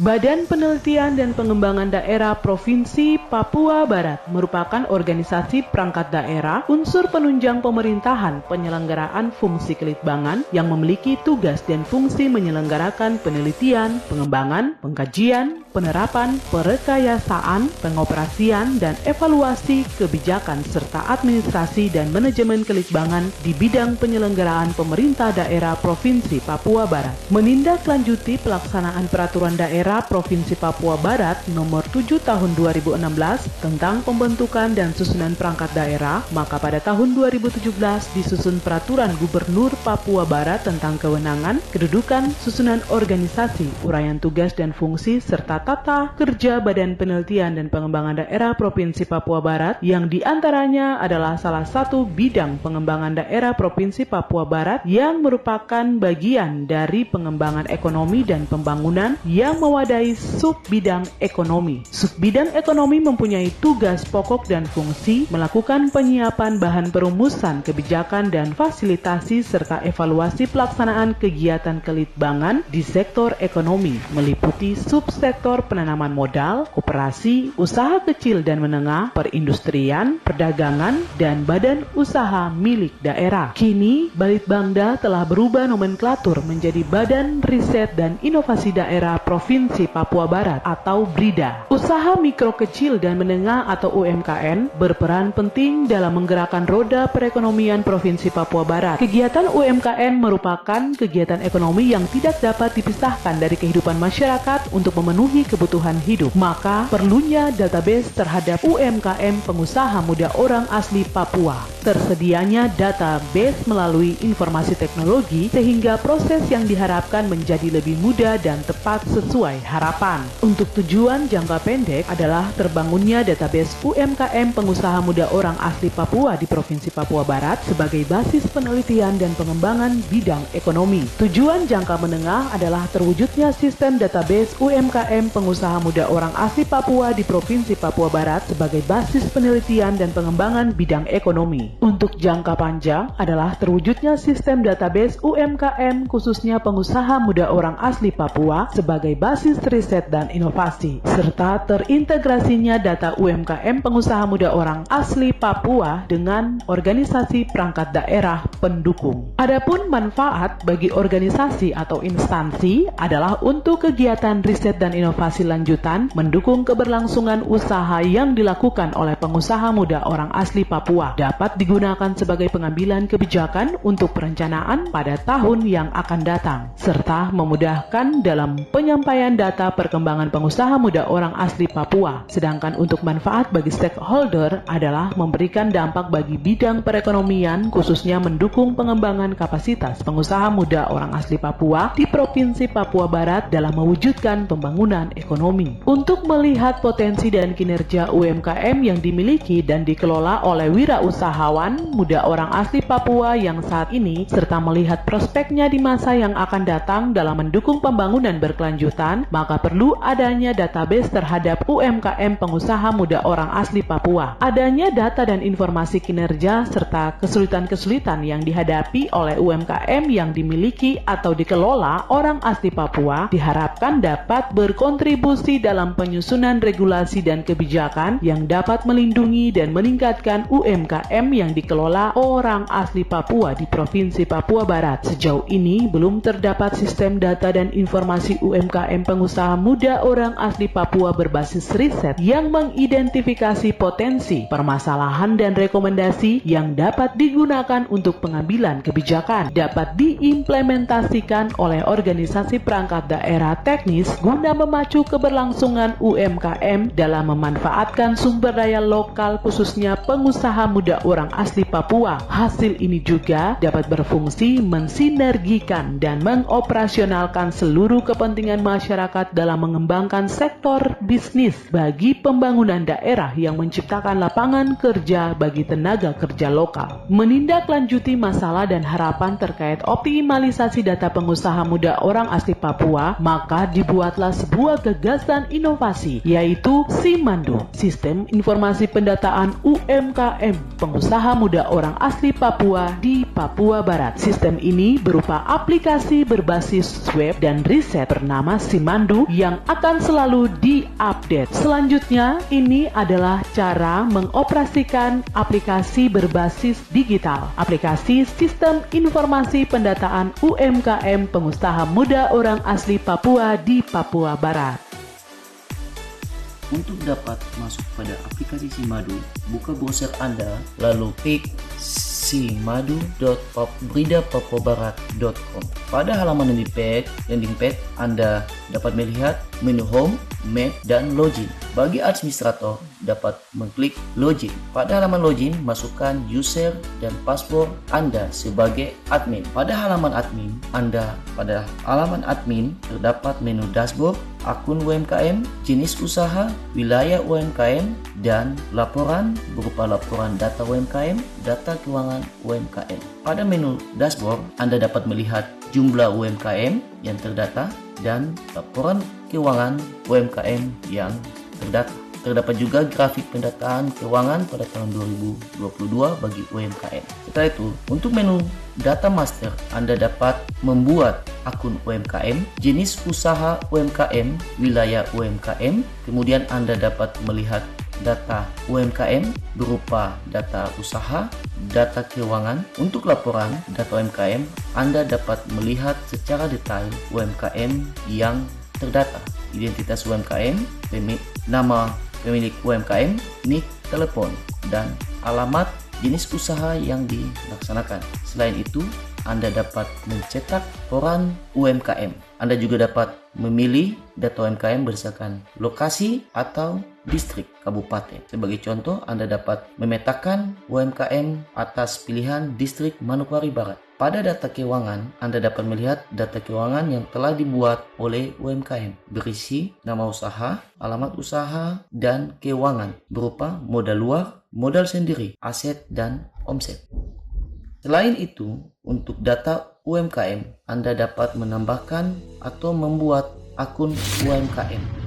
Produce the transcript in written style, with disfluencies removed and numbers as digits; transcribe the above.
Badan Penelitian dan Pengembangan Daerah Provinsi Papua Barat merupakan organisasi perangkat daerah, unsur penunjang pemerintahan penyelenggaraan fungsi kelitbangan yang memiliki tugas dan fungsi menyelenggarakan penelitian, pengembangan, pengkajian, penerapan, perekayasaan, pengoperasian, dan evaluasi kebijakan serta administrasi dan manajemen kelitbangan di bidang penyelenggaraan pemerintah daerah Provinsi Papua Barat. Menindaklanjuti pelaksanaan peraturan daerah Provinsi Papua Barat nomor 7 tahun 2016 tentang pembentukan dan susunan perangkat daerah, maka pada tahun 2017 disusun peraturan Gubernur Papua Barat tentang kewenangan, kedudukan, susunan organisasi, uraian tugas dan fungsi, serta tata kerja Badan Penelitian dan Pengembangan Daerah Provinsi Papua Barat yang diantaranya adalah salah satu bidang pengembangan daerah Provinsi Papua Barat yang merupakan bagian dari pengembangan ekonomi dan pembangunan yang mewadai subbidang ekonomi. Subbidang ekonomi mempunyai tugas pokok dan fungsi melakukan penyiapan bahan perumusan kebijakan dan fasilitasi serta evaluasi pelaksanaan kegiatan kelitbangan di sektor ekonomi, meliputi subsektor penanaman modal, koperasi, usaha kecil dan menengah, perindustrian, perdagangan, dan badan usaha milik daerah. Kini, Balitbangda telah berubah nomenklatur menjadi Badan Riset dan Inovasi Daerah Provinsi Papua Barat atau BRIDA. Usaha mikro kecil dan menengah atau UMKM berperan penting dalam menggerakkan roda perekonomian Provinsi Papua Barat. Kegiatan UMKM merupakan kegiatan ekonomi yang tidak dapat dipisahkan dari kehidupan masyarakat untuk memenuhi kebutuhan hidup. Maka perlunya database terhadap UMKM pengusaha muda orang asli Papua. Tersedianya database melalui informasi teknologi sehingga proses yang diharapkan menjadi lebih mudah dan tepat sesuai harapan. Untuk tujuan jangka pendek adalah terbangunnya database UMKM pengusaha muda orang asli Papua di Provinsi Papua Barat sebagai basis penelitian dan pengembangan bidang ekonomi. Tujuan jangka menengah adalah terwujudnya sistem database UMKM pengusaha muda orang asli Papua di Provinsi Papua Barat sebagai basis penelitian dan pengembangan bidang ekonomi. Untuk jangka panjang adalah terwujudnya sistem database UMKM khususnya pengusaha muda orang asli Papua sebagai basis riset dan inovasi, serta terintegrasinya data UMKM pengusaha muda orang asli Papua dengan organisasi perangkat daerah pendukung. Adapun manfaat bagi organisasi atau instansi adalah untuk kegiatan riset dan inovasi lanjutan, mendukung keberlangsungan usaha yang dilakukan oleh pengusaha muda orang asli Papua, dapat digunakan sebagai pengambilan kebijakan untuk perencanaan pada tahun yang akan datang, serta memudahkan dalam penyampaian data perkembangan pengusaha muda orang asli Papua. Sedangkan untuk manfaat bagi stakeholder adalah memberikan dampak bagi bidang perekonomian, khususnya mendukung pengembangan kapasitas pengusaha muda orang asli Papua di Provinsi Papua Barat dalam mewujudkan pembangunan ekonomi. Untuk melihat potensi dan kinerja UMKM yang dimiliki dan dikelola oleh wirausahawan muda orang asli Papua yang saat ini, serta melihat prospeknya di masa yang akan datang dalam mendukung pembangunan berkelanjutan, maka perlu adanya database terhadap UMKM pengusaha muda orang asli Papua. Adanya data dan informasi kinerja serta kesulitan-kesulitan yang dihadapi oleh UMKM yang dimiliki atau dikelola orang asli Papua diharapkan dapat berkontribusi dalam penyusunan regulasi dan kebijakan yang dapat melindungi dan meningkatkan UMKM yang dikelola orang asli Papua di Provinsi Papua Barat. Sejauh ini belum terdapat sistem data dan informasi UMKM pengusaha muda orang asli Papua berbasis riset yang mengidentifikasi potensi, permasalahan dan rekomendasi yang dapat digunakan untuk pengambilan kebijakan, dapat diimplementasikan oleh organisasi perangkat daerah teknis guna memacu keberlangsungan UMKM dalam memanfaatkan sumber daya lokal khususnya pengusaha muda orang asli Papua. Hasil ini juga dapat berfungsi mensinergikan dan mengoperasionalkan seluruh kepentingan masyarakat dalam mengembangkan sektor bisnis bagi pembangunan daerah yang menciptakan lapangan kerja bagi tenaga kerja lokal. Menindaklanjuti masalah dan harapan terkait optimalisasi data pengusaha muda orang asli Papua, maka dibuatlah sebuah gagasan inovasi, yaitu SIMANDO, Sistem Informasi Pendataan UMKM Pengusaha Muda Orang Asli Papua di Papua Barat. Sistem ini berupa aplikasi berbasis web dan riset bernama Simandu yang akan selalu diupdate. Selanjutnya, ini adalah cara mengoperasikan aplikasi berbasis digital. Aplikasi Sistem Informasi Pendataan UMKM Pengusaha Muda Orang Asli Papua di Papua Barat. Untuk dapat masuk pada aplikasi Simadu, buka browser Anda, lalu klik simadu.bridapapuabarat.com. Pada halaman landing page, Anda dapat melihat menu Home, Map, dan Login. Bagi administrator, dapat mengklik Login. Pada halaman Login, masukkan user dan password Anda sebagai admin. Pada halaman admin, terdapat menu dashboard, akun UMKM, jenis usaha, wilayah UMKM, dan laporan berupa laporan data UMKM, data keuangan UMKM. Pada menu dashboard, Anda dapat melihat jumlah UMKM yang terdata dan laporan keuangan UMKM yang terdata. Terdapat juga grafik pendataan keuangan pada tahun 2022 bagi UMKM. Setelah itu, untuk menu Data Master, Anda dapat membuat akun UMKM, jenis usaha UMKM, wilayah UMKM, kemudian Anda dapat melihat data UMKM berupa data usaha, data keuangan. Untuk laporan data UMKM, Anda dapat melihat secara detail UMKM yang terdata, identitas UMKM, nama pemilik UMKM, NIK, telepon, dan alamat jenis usaha yang dilaksanakan. Selain itu, Anda dapat mencetak koran UMKM. Anda juga dapat memilih data UMKM berdasarkan lokasi atau distrik kabupaten. Sebagai contoh, Anda dapat memetakan UMKM atas pilihan distrik Manokwari Barat. Pada data keuangan, Anda dapat melihat data keuangan yang telah dibuat oleh UMKM, berisi nama usaha, alamat usaha, dan keuangan berupa modal luar, modal sendiri, aset, dan omset. Selain itu, untuk data UMKM, Anda dapat menambahkan atau membuat akun UMKM.